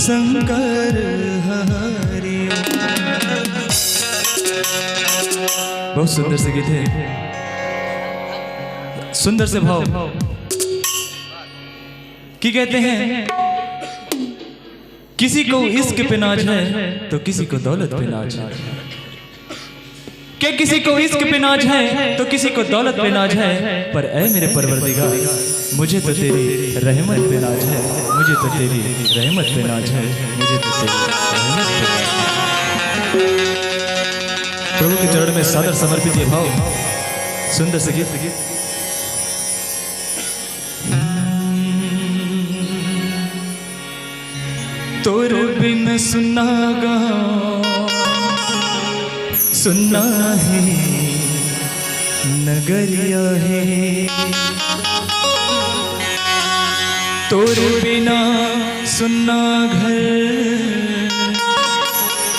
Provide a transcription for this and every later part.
शंकर हरि। बहुत सुंदर से गीत है, सुंदर से भाव की कहते हैं, किसी को इश्क पे नाज है तो किसी को दौलत पे नाज है, क्या किसी को इश्क पे नाज है तो किसी को दौलत पे नाज है, पर ऐ मेरे परवरदिगार मुझे तो तेरी रहमत पे नाज है, मुझे तो तेरी रहमत पे नाज है, मुझे तो तेरी रहमत पे नाज है। प्रभु के चरण में सादर समर्पित ये भाव, सुंदर से गीत। तोर बिन सुना गाँव सुनना है नगरिया है, तोर बिना सुनना घर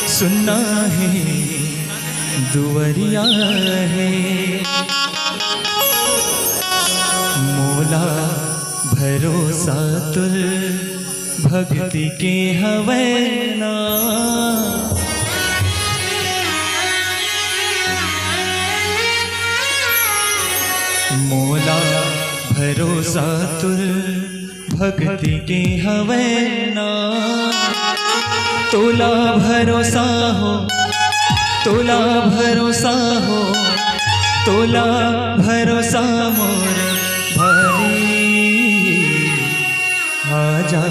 सुनना है दुवरिया है, मोला भरोसा तुल भक्ति के हवैना, मोला भरोसा तुल भक्ति के हवैना, तोला भरोसा हो, तोला भरोसा हो, तोला भरोसा मोर भारी, आजा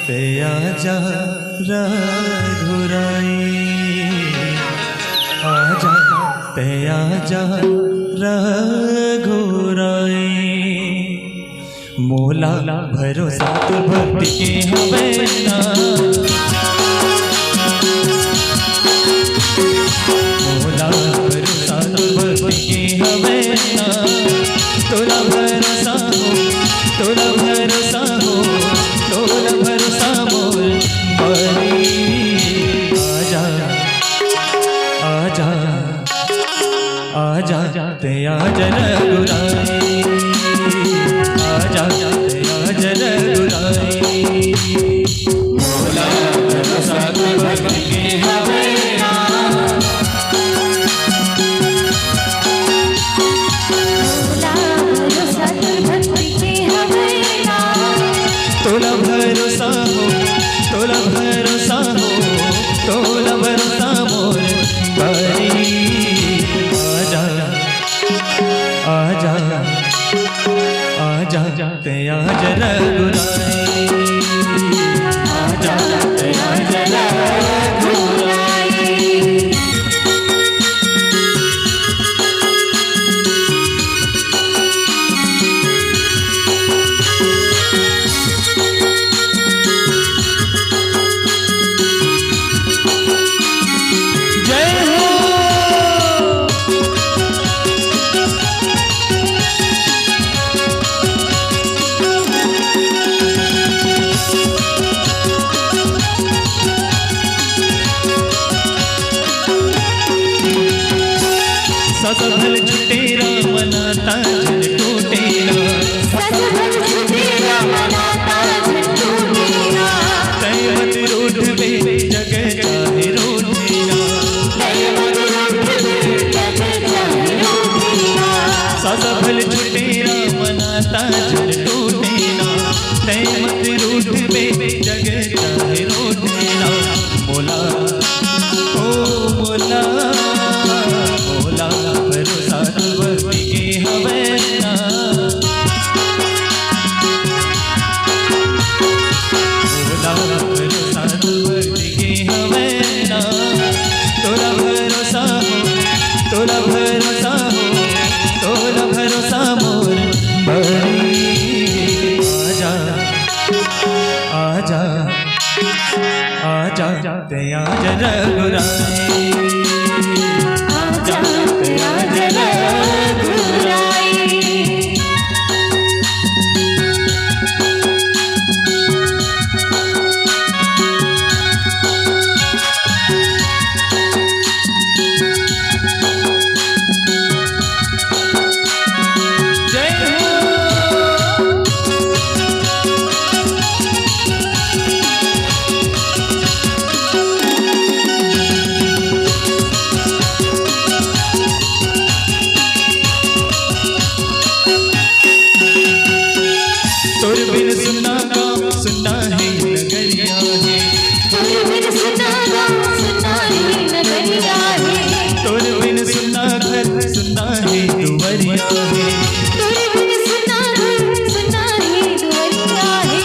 ते आजा रघुराई, आजा ते आजा रघुराई, मोला भरोसा तो भक्ति के हवैना, मोला भरोसा तो भक्ति के हवैना, तोला भरोसा हो, तोला भरोसा हो, तोला भरोसा मोर बरी, आजा आजा आजा ते आजा रघुराई, आजा ते आजा रघुराई, मोला भरोसा तो भक्ति के हवैना, तोला भरोसा हो, तोला भरोसा हो, तोला भरोसा मोर बरी, आजा आजा आजा ते आजा रघुराई, आजा ते आजा रघुराई। ससभल छुटेरा मनाता झन टूटेरा, ससभल छुटेरा मनाता झन टूटेरा, तय मत रूठ बे जग चाहे रूठेरा, तय मत रूठ बे जग चाहे रूठेरा, ससभल छुटेरा मनाता झन टूटेरा, तय मत रूठ बे जग चाहे रूठेरा, मोला ओ मोला मोला भरोसा तो भक्ति के हवैना, मोला भरोसा तो भक्ति के हवैना, तोला भरोसा हो, तोला भरोसा हो, तोला भरोसा मोर बरी, आजा आजा आजा ते आजा रघुराई, आजा ते आजा रघुराई। तोर बिन सुना गाँव सुना है नगरिया है, तोर बिन सुना गाँव सुना है नगरिया है, तोर बिन सुना घर सुना है दुवरिया है, तोर बिन सुना घर सुना है दुवरिया है,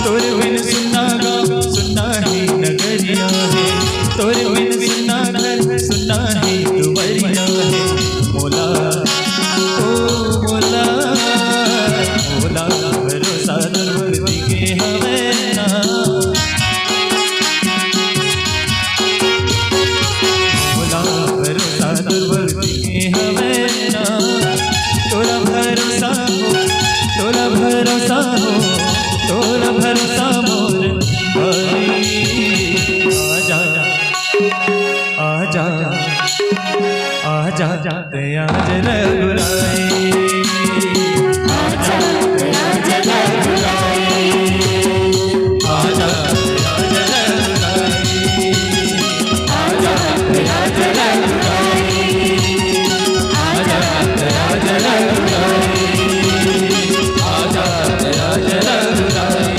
तोर बिन सुना गाँव सुना है नगरिया है, तोर बिन सुना घर सुना है दुवरिया है। मोला ओ मोला मोला भरोसा दुर्गति के हमें ना, मोला भरोसा दुर्गति के हमें ना, तोरा भरोसा हो, तोरा भरोसा हो, तोरा भरोसा मोर भाई। आजा आजा आजा दया रघुराई, आजा दया रघुराई, आजा दया रघुराई, आजा दया रघुराई, आजा दया रघुराई, आजा दया रघुराई,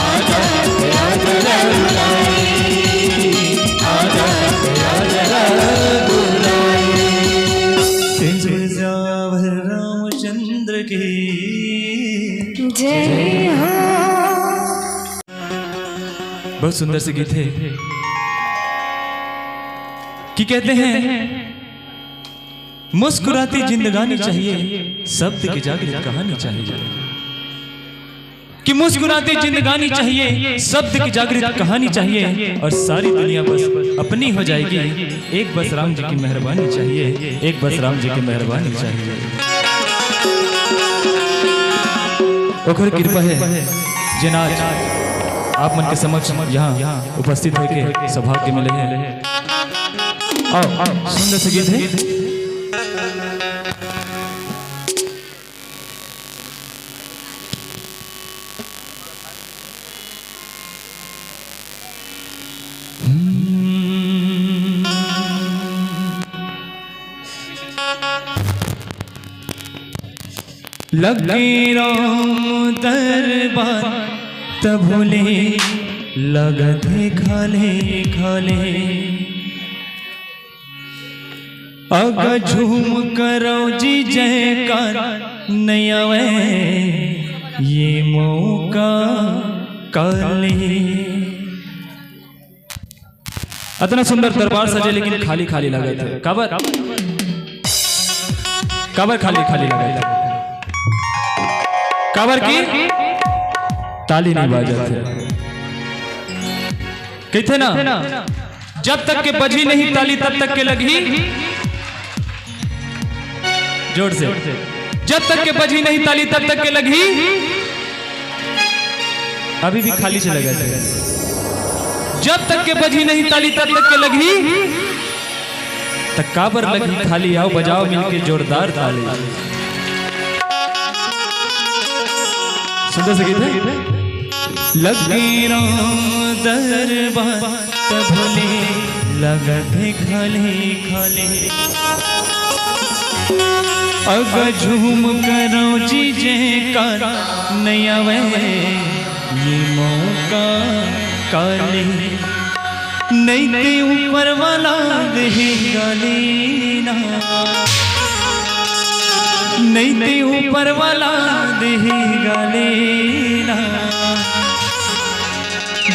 आजा दया रघुराई, आजा दया रघुराई। रामचंद्र की जय हो। बहुत सुंदर से गीत है कि कहते हैं मुस्कुराती जिंदगानी चाहिए, शब्द की जागृत कहानी चाहिए, कि मुस्कुराती जिंदगानी चाहिए, शब्द की जागृत कहानी चाहिए, और सारी दुनिया बस अपनी हो जाएगी। एक बस राम जी की मेहरबानी चाहिए, एक बस राम जी की मेहरबानी चाहिए। ओखर कृपा है जिनाज आप मन के समक्ष यहाँ उपस्थित होके सौभाग्य मिले हैं। आओ सुंदर से गीत है। लगे राम दरबार तब भोले लगते खाले खाले, अगर झूम करो जी जयकार नहीं आवे ये मौका काले। इतना सुंदर दरबार सजे लेकिन खाली खाली लगे थे। काबर काबर खाली खाली लगे थे। काबर की ताली नहीं बाजा थे। कहते ना जब तक के बजी नहीं ताली तब तक के लगी, जोर से, जब तक के बजी नहीं ताली तब तक के लगी। अभी भी खाली से लगा थे। जब तक के बजी नहीं ताली तब तक के लगी, तक काबर लगी खाली। आओ बजाओ मिलके जोरदार ताली। सुंदर से गीत है। लगे राम दरबार तब भोले लगते खाले खाले, अगर झूम करो जी जयकार नहीं आवे ये मौका काले। नहीं ते ऊपर वाला देगा लेना, नहीं ते ऊपर वाला देगा लेना।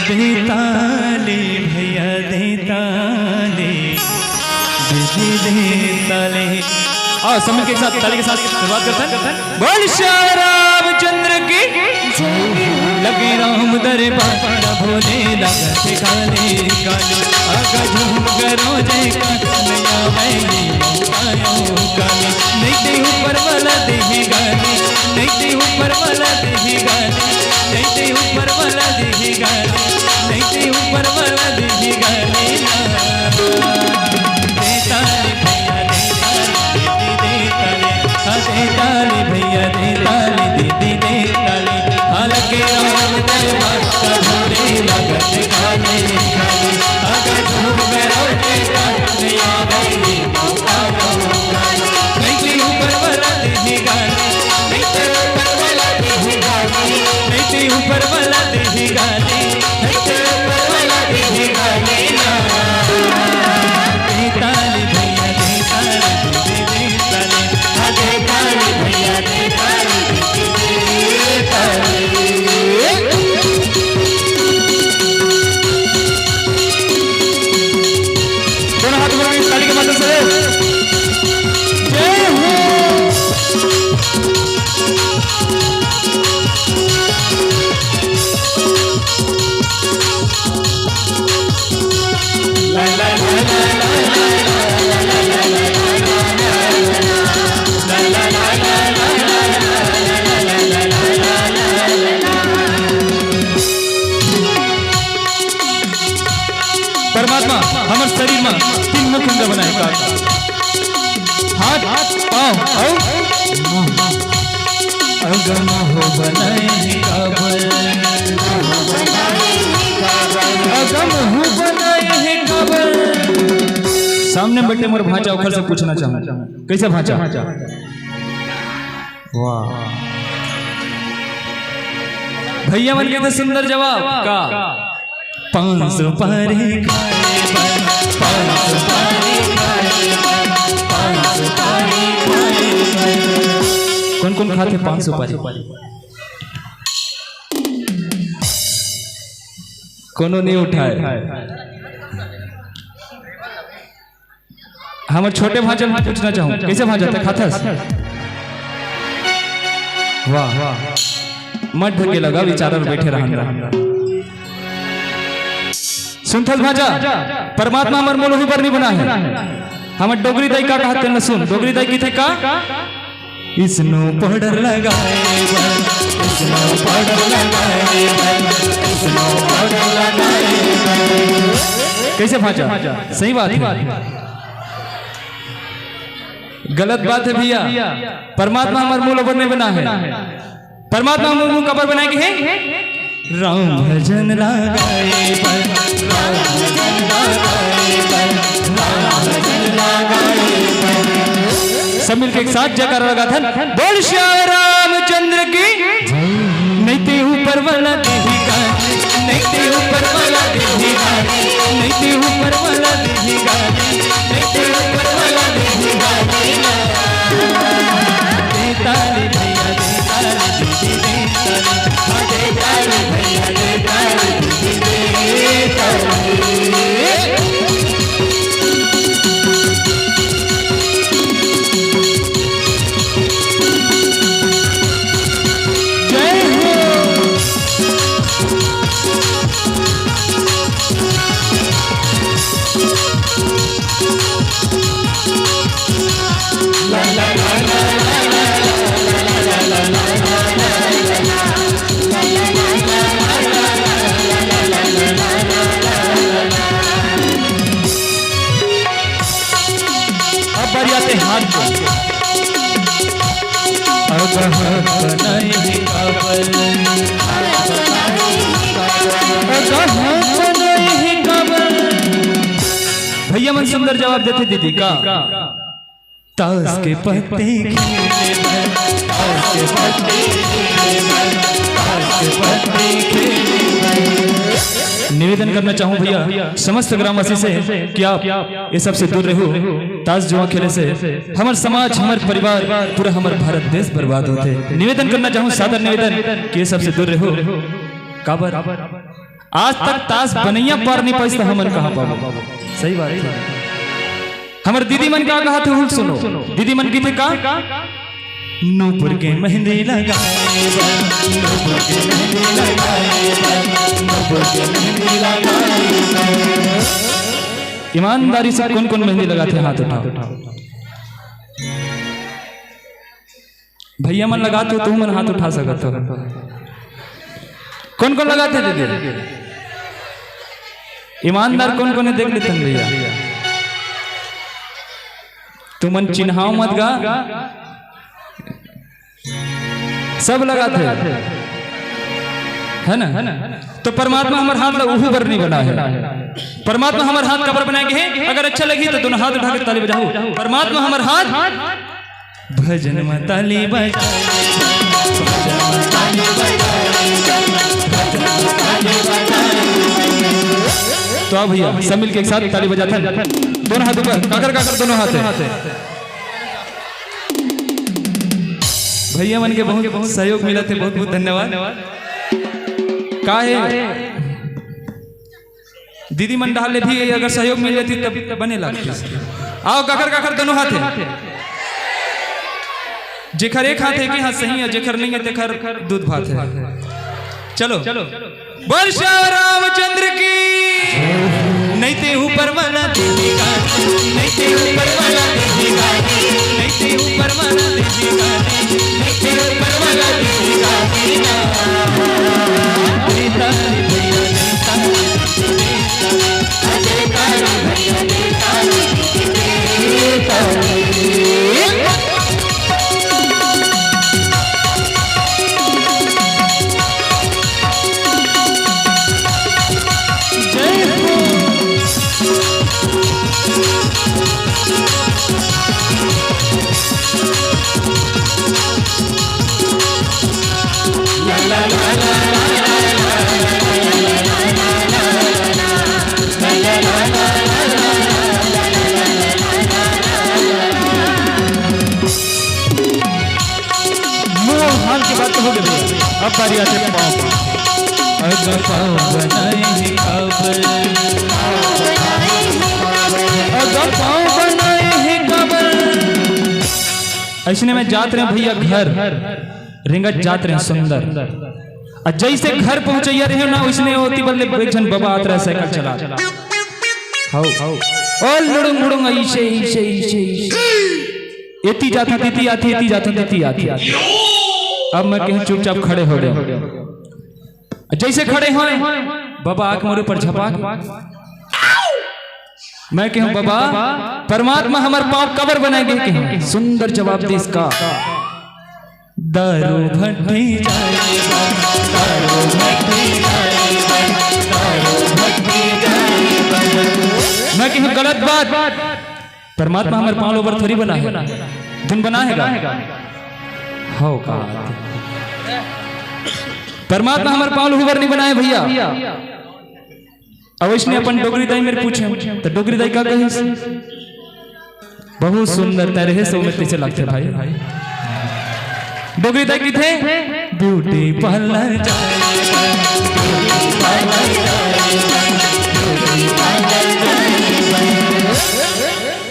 देता ले भैया देता ले, देता ले। और समय के साथ ताली के साथ शुरुआत करते हैं। बोल श्री रामचंद्र की। लगे राम दरबार भोले लगते खाले खाले, अगर झूम करो जयकार नया वैली आयो काले। नहीं ते ऊपर वाला देगा ले, नहीं ते ऊपर वाला देगा ले, नहीं ते ऊपर वाला देगा ले, नहीं ते ऊपर वाला देगा ले। देता ले भैया देता ले भैया देता ले दीदी देता ले। लगे राम दरबार का भोले लगते खाले खाले, अगर झूम करो जयकार नया वैली आयो काले। नहीं ते ऊपर वाला देगा ले, नहीं ते ऊपर वाला देगा ले, नैते ऊपर वाला दे गाली, नैते ऊपर वाला दे गाली ना। दे ताली भैया दे ताली, दे ताली, हाँ दे ताली भैया दे ताली, दे ताली। दोनों हाथ ऊपर ताली के माध्यम से जय हो। परमात्मा हमारे शरीर में तीन मुकुंद बनाए का हाथ पाँव अगम हो बनाए काबल, अगम हो बनाए है काबल। सामने बैठे मोर भांजा उखर से पूछना चाहूँ, कैसे भांजा? वाह भैया मन के सुंदर जवाब का 500 पारी खाए बन, 500 पारी खाए बन, 500 पारी खाए बन। कौन कौन खाते 500 पारी? कोनो नहीं उठाए। हम छोटे भांजा पूछना चाहूँ, कैसे भांजा था खाता? वाह मत ढके लगा विचार बैठे रहा। सुनथल भाजा परमात्मा हमार मोल पर नहीं बना है। हम डोगरी दाई का कहते न सुन, डोगरी दाई की थे का इसनो पाउडर लगाए बन, इसनो पाउडर लगाए बन, इसनो पाउडर लगाए बन। कैसे भाजा? सही बात है, गलत बात है भैया। परमात्मा हमार मोल पर नहीं बना है। परमात्मा मुंह कबर बनाए के है राम भजन लगाए बन, राम भजन लगाए बन, राम भजन लगाए बन। सब मिलके एक साथ जयकारा लगा था, बोल श्याम रामचंद्र की। नैते ऊपर वाला देही गाली, नैते ऊपर वाला देही गाली, नैते ऊपर वाला देही गाली, नैते ऊपर वाला देही गाली। दे ताली भैया दे ताली, दे ताली, हाँ दे ताली भैया दे ताली, दे ताली। जय हो। ला ला ला ला भैया मन सुंदर जवाब देते दीदी का ताश के पत्ते खेले बन, ताश के पत्ते खेले बन, ताश के पत्ते खेले बन। निवेदन करना चाहूँ भैया समस्त ग्रामवासी से कि आप ये सबसे दूर रहो। ताश जुआ खेले से हमारे समाज, हमारे परिवार, पूरा हमारे भारत देश बर्बाद होते। निवेदन करना चाहूँ, सादर निवेदन कि ये सबसे दूर रहो। काबर आज तक ताश बनैया पार नहीं पाई, हमन कहाँ पाओ? सही बात है। हमारे दीदी मन का कहा था, सुनो दीदी मन की थे का नूपुर के मेहंदी लगाए बन, नूपुर के मेहंदी लगाए बन, नूपुर के मेहंदी लगाए बन। ईमानदारी से कौन कौन मेहंदी लगाते? हाथ उठाओ। भैया मन लगाते हो, तुम मन हाथ उठा सकते हो। कौन कौन लगाते दीदी? ईमानदार कौन कौन है देख लेते हैं भैया। तुमन चिन्हाओ मत गा, सब लगाते है ना। तो परमात्मा हमारे हाथ उहू पर नहीं बना है। परमात्मा हमारे हाथ कबर बनाए हैं। अगर अच्छा लगी तो दोनों हाथ उठा के ताली बजाओ। परमात्मा हमारे हाथ भजन में ताली बजाए, भजन में ताली बजाए। तो आओ भैया सब मिलके एक साथ ताली बजाते हैं, दोनों हाथ ऊपर, काकर काकर दोनों हाथ है। भैया मन के बहुत सहयोग मिला थे, बहुत बहुत धन्यवाद। का है दीदी मन डाले भी अगर सहयोग मिल जाती तब बने लगती। आओ काकर काकर दोनों हाथ है, जेखर एक हाथ है कि हाथ सही है, जेखर नहीं है तेखर दूध भात है। चलो बोल श्याम रामचंद्र की, नहीं ते ऊपर वाला देवी का, नहीं ते ऊपर वाला देवी का, नहीं ते ऊपर वाला देवी का, नहीं ते ऊपर वाला देवी का, देता रे भैया देता रे भैया देता रे। अब बारी आते पाँव, अगर पाँव बनाए काबर, अगर पाँव बनाए हैं काबर। ऐसे में जात रहे भैया घर, रिंगत जात रहे सुंदर, और जैसे घर पहुंचे रहे ना उसने होती बदले एक जन बाबा आत रहा साइकिल चला, और लुड़ुंग लुड़ुंग ऐसे ऐसे ऐसे एती जाता तीती आती, एती जाता तीती आती। अब मैं कहीं चुपचाप खड़े हो गए, जैसे खड़े हो बाबा आंख मोरे पर झपा, मैं कहूं बाबा परमात्मा हमारे पाँव कबर बनाएंगे, कहूं सुंदर जवाब दे इसका, दारू भट्टी जाएगा, दारू भट्टी जाएगा, दारू भट्टी जाएगा। मैं कहूं गलत बात, परमात्मा हमारे पाँव ऊपर थोड़ी बना है, धुन बनाएगा हो का परमात्मा हमारे पाँव ऊपर नहीं बनाए भैया। अवश्य अपन डोगरी दाई मेरे पूछे तो डोगरी दाई का कहे, बहुत सुंदर तेरे सौ में पीछे लगते भाई। डोगरी दाई की थे ब्यूटी पार्लर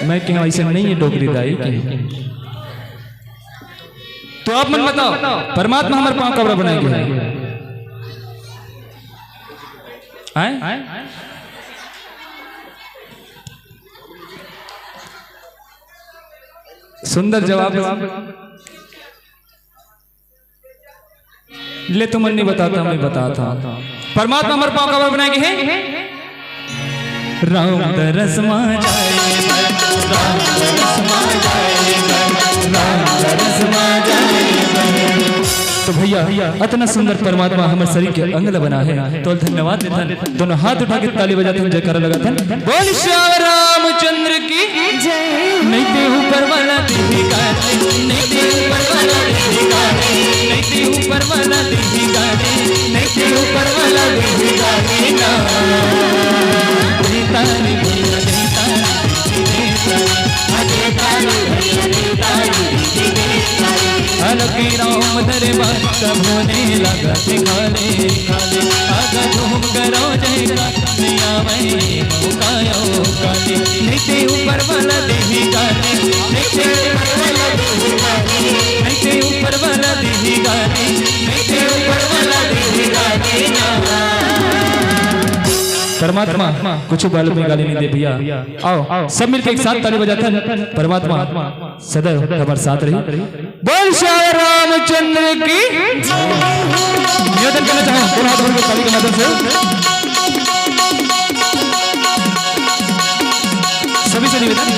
मैं कहूँ ऐसे नहीं है डोगरी दाई। तो आप मन बताओ परमात्मा हमारे पाँव कब्र बनाएंगे सुंदर जवाब ले तुम नहीं बताता, मैं बताता। परमात्मा हमारे पाँव कब्र बनाएंगे हैं, राम दरस मा जाएगा, राम दरस मा जाएगा, राम दरस मा जाएगा। तो भैया इतना सुंदर परमात्मा हमारे शरीर के अंग बना है, तो धन्यवाद देते, दोनों हाथ उठा के ताली बजाते हैं, जयकारा लगाते हैं, बोल श्याम रामचंद्र की जय। नहीं ते ऊपर वाला देखेगा, नहीं ते ऊपर वाला देखेगा, नहीं ते ऊपर वाला देखेगा, नहीं ते ऊपर वाला देखेगा, देता रे भैया देता अलगी राम दरबार सब होने लगा, खाले खाले आगा झूम करो जयगा, नया मैं मुकायो काले। नहीं ते ऊपर वाला देवी गाने, नहीं ते ऊपर वाला देवी गाने, नहीं ते ऊपर वाला देवी गाने, नहीं ते ऊपर वाला देवी गाने। परमात्मा कुछ बाल में गाली नहीं दे भैया। आओ सब मिलकर एक साथ ताली बजाते हैं, परमात्मा सदैव हमारे साथ रही। बोल श्याम रामचंद्र की निवेदन करना चाहें दोनों हाथ भर के ताली के माध्यम से सभी से निवेदन,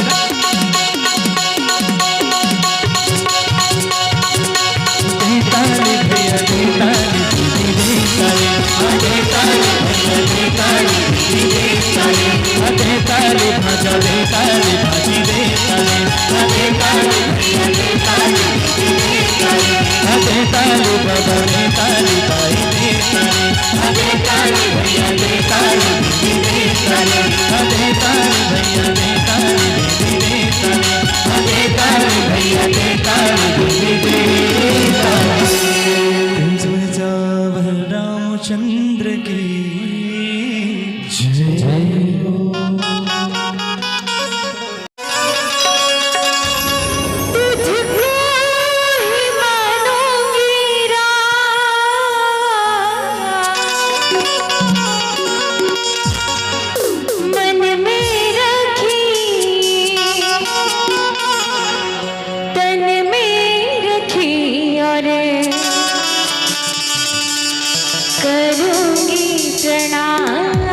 ताली भाजा दे ताली भाजी दे ताली ताली बाबा दे ताली भाई दे ताली ताली भैया दे ताली दे ताली रामचंद्र की जय हो। तुझको ही मानूंगी मन में रखी तन में रखी और करूंगी प्रणाम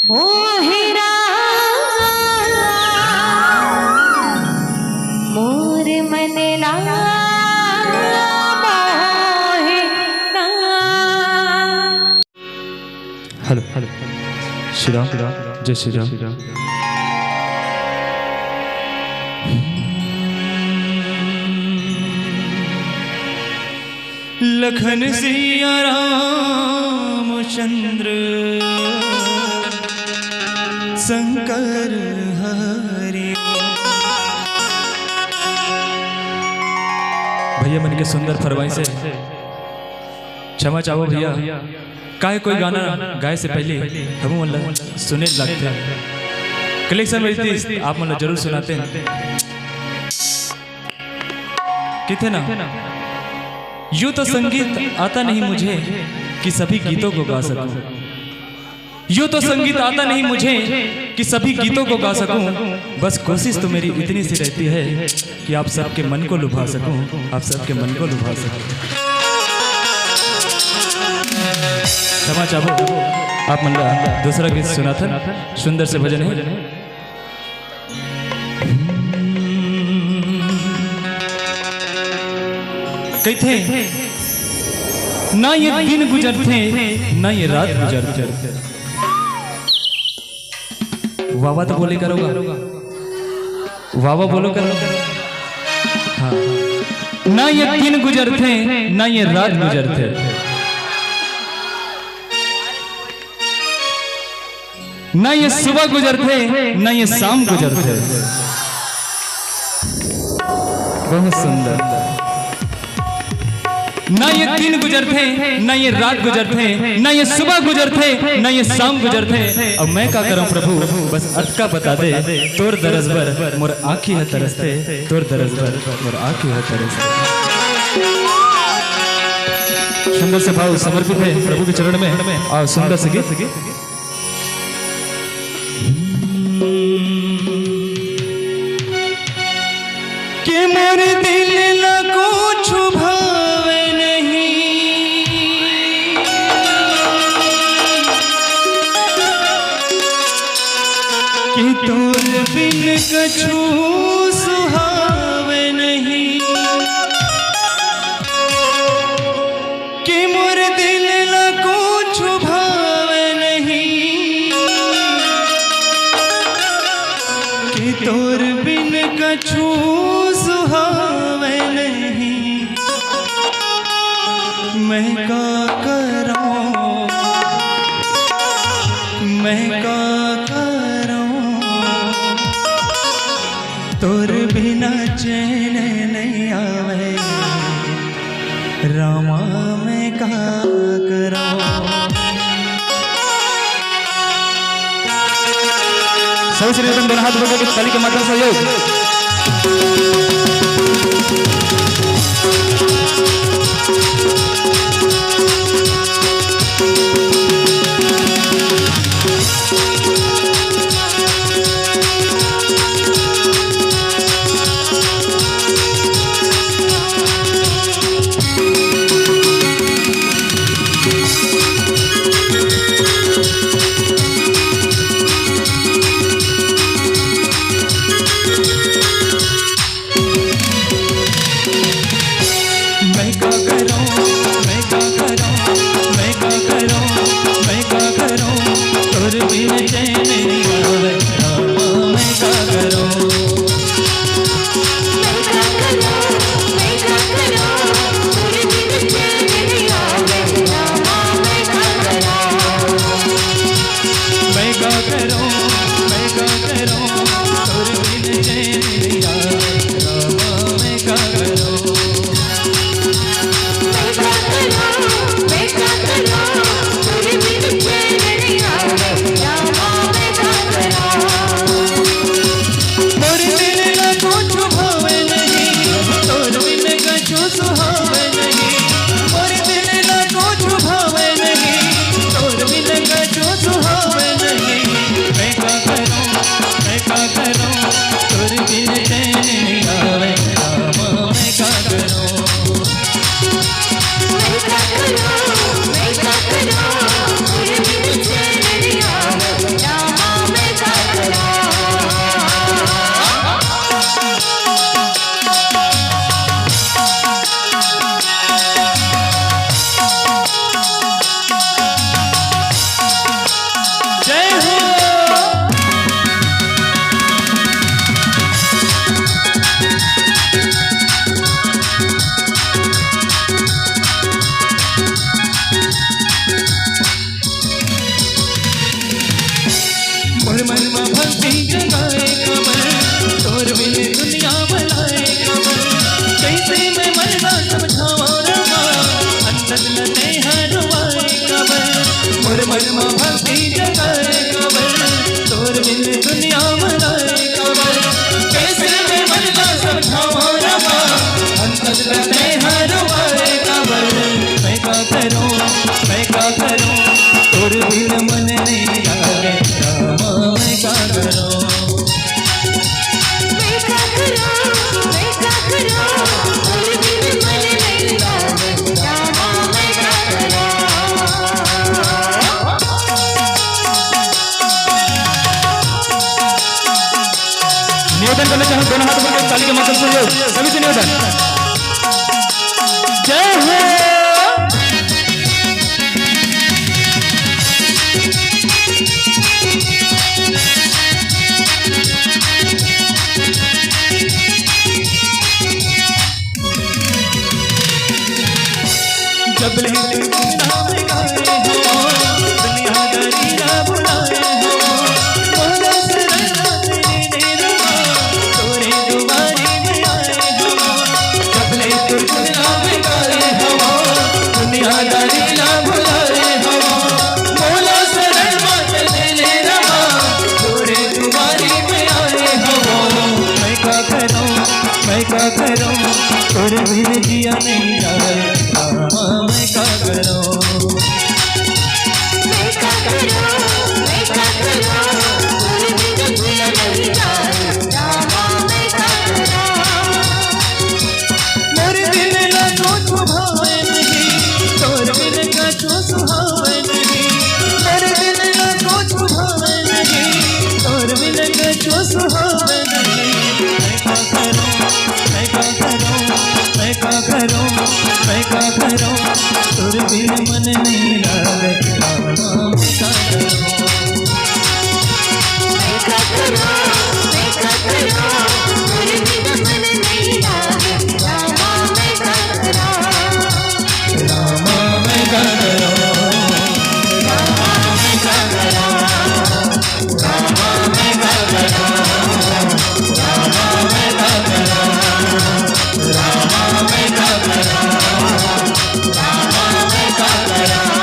मोहिरा मोर मनला मोहिरा। हेलो हेलो श्री राम जय श्री राम। लखन सिया रामचंद्र शंकर हरि। भैया मन के सुंदर फरमाई से क्षमा चाहो भैया, काहे कोई गाना गाए से पहले हम मतलब सुने लगते हैं। कलेक्शन में थी आप मतलब जरूर सुनाते हैं कितने ना। यूं तो संगीत आता नहीं मुझे कि सभी गीतों को गा सकूं। यूं तो संगीत आता नहीं मुझे कि सभी गीतों को गा सकूं। बस कोशिश तो मेरी इतनी सी रहती है कि आप सबके मन को लुभा सकूं, आप सबके मन को लुभा सकूं। क्षमा चाहो आप मतलब दूसरा गीत सुना था, सुंदर से भजन है। कहते ना ये दिन गुजरते ना ये रात गुजरते। वावा तो बोले करोगा, वावा बोलो करोगा। हाँ ना ये दिन गुजरते ना ये रात गुजरते। ना ये सुबह गुजरते ना ये शाम गुजरते। बहुत सुंदर। ना ये दिन गुजरते ना ये रात गुजरते, ना ये सुबह गुजरते ना ये शाम गुजरते। अब मैं क्या करूं प्रभु, बस अटका बता दे तोर दरस भर मोर आँखी है तरसते। तोर दरस भर मोर आँखी है तरसते। सुंदर से भाव समर्पित है प्रभु के चरण में और सुंदर से गीत। के मोर दिल न कुछ भावे नहीं, कि तोर बिन कछु सुहावे नहीं। कि मोर दिल न कुछ भावे नहीं, कि तोर बिन कछु सुहावे नहीं। मैं का करूं, मैं का करूं, तोर बिना चैन नहीं आवे। रामा मैं का करूं। सभी श्री दोनों हाथ पकड़ के ताली के माध्यम से सहयोग। मैं क्या करूं मोर मनमा भक्ति जगाए कांवर, तोर बिन दुनिया मनाए कांवर। कैसे में मन का समझावा रमा, अंतस करते हर वाए कांवर। मैं का करूं, मैं का करूं, तोर बिन मन नहीं लागे रामा, मैं का करूं। मैं क्या करूं, मैं क्या करूं, तेरे बिन मन नहीं लागे रामा, मैं क्या करूं। निवेदन करना चाहूँ दोनों हाथ मिलकर ताली के माध्यम से सभी से निवेदन। जय हो। जब ले नाम गाए हो, दुनिया दरिया बुलाए हो, बोलो सरना तेरे रमा, तोरे दुआरे में आए हो। जब ले नाम गाए हो, दुनिया दरिया बुलाए हो, बोलो सरना तेरे रमा, तोरे दुआरे में आए हो। मैं क्या करूं, मैं क्या करूं, तोरे बिन जिया नहीं जाए रामा, मैं क्या करूं। मैं क्या करूं, मैं क्या करूं, तेरे बिन जिया नहीं जाए रामा, मैं क्या करूं। मोर दिल ना तो सुभावे नहीं, तोर बिन का तो सुहावे नहीं। मोर दिल ना तो सुभावे नहीं, तोर बिन का तो सुहावे नहीं। मैं क्या करूं, मैं क्या करूं, मैं क्या करूं, मैं क्या करूं, तोर बिन मन नहीं लागे रामा, मैं क्या करूं। मैं क्या करूं, मैं क्या करूं, तेरे बिन मन नहीं लागे रामा, मैं क्या करूं। रामा मैं क्या करूं, रामा मैं क्या करूं, रामा मैं क्या करूं, रामा मैं क्या करूं, रामा मैं क्या करूं, रामा मैं क्या करूं,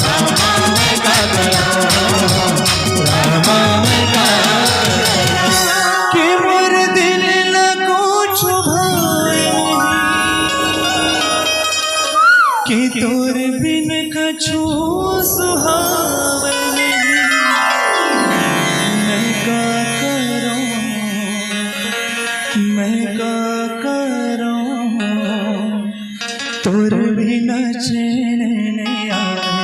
रामा मैं क्या करूं, रामा मैं क्या करूं। कि मोर दिल ना कुछ भाए कि तोर बिन कछु सुहावे नहीं। मैं क्या करूं, मैं क्या करूं, तोर बिन चैन नहीं आवे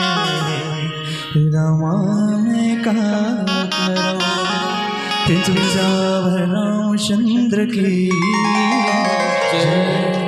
रामा, मैं क्या करूं। तुझा रामचंद्र की जय।